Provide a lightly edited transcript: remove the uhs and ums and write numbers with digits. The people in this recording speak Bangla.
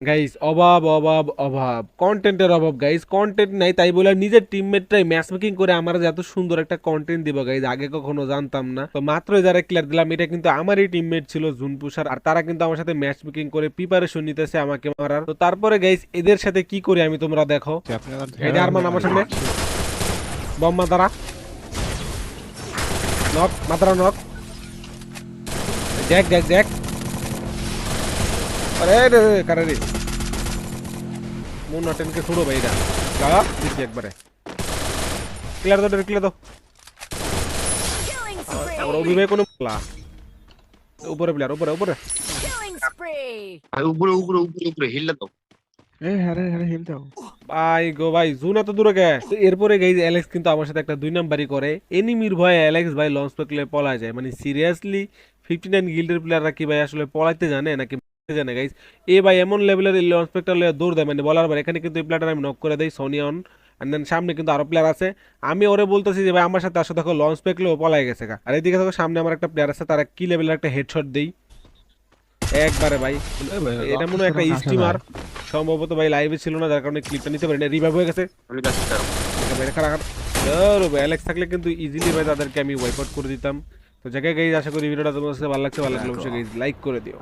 গাইস অভাব অভাব অভাব কন্টেন্টের অভাব গাইস, কন্টেন্ট নাই তাই বলে নিজের টিমমেটরাই ম্যাচ মেকিং করে আমার এত সুন্দর একটা কন্টেন্ট দিব গাইস, আগে কখনো জানতাম না। তো মাত্রই যারা ক্লিয়ার দিলাম এটা কিন্তু আমারই টিমমেট ছিল জুনপুষার, আর তারা কিন্তু আমার সাথে ম্যাচ মেকিং করে প্রিপারেশন নিতেছে আমাকে মারার। তো তারপরে গাইস এদের সাথে কি করি আমি তোমরা দেখো। এই যে আরমান আমার সামনে বম মাতারা নক, মাতারা নক, জ্যাক জ্যাক জ্যাক, আরে রে কারে রে মুন্না টেনকে ছোড়ো ভাই, এটা লাগা দিচ্ছি একবারে। ক্লিয়ার দাও, ক্লিয়ার দাও। Killing আমার spree! অভিনয় কোনো বলা উপরে প্লেয়ার, উপরে উপরে। Killing spree! ভাই উপরে উপরে উপরে উপরে হিলটা তো। ভাই গো ভাই জুন এত দূরে গে। তো এরপরে গাইজ অ্যালেক্স কিন্তু আমার সাথে একটা 2 নাম্বারই করে, এনিমির ভয়ে অ্যালেক্স ভাই লঞ্চ পেকলে পলায় যায়। মানে সিরিয়াসলি 59 গিল্ডের প্লেয়াররা কি ভাই আসলে পলাইতে জানে নাকি মারতে জানে গাইজ? এ ভাই এমন লেভেলের লঞ্চ পেকটা লয়ে দৌড় দেয়, মানে বলার পর এখানে কিন্তু এই প্লেয়ারটা আমি নক করে দেই সোনিয়ন। আর দেন সামনে কিন্তু আরো প্লেয়ার আছে, আমি ওরে বলতেছি যে ভাই আমার সাথে আসো, দেখো লঞ্চ পেকলেও পলাই গেছে গা। আর এদিকে দেখো সামনে আমার একটা প্লেয়ার আছে, তারা কি লেভেলের একটা হেডশট দেই একবারে ভাই। এটা মনে হয় একটা স্টিমার, সম্ভবত ভাই লাইভে ছিল না যার কারণে ক্লিপটা নিতে পারি না, রিভাইভ হয়ে গেছে। আমি যাচ্ছি দাঁড়াও। অ্যালেক্স থাকলে কিন্তু ইজিলি ভাই তাদেরকে আমি ওয়াইপ আউট করে দিতাম। তো জায়গায় গাইজ আশা করি ভিডিওটা তোমার কাছে ভালো লাগছে, ভালো লাগলে অবশ্যই গাইজ লাইক করে দিও।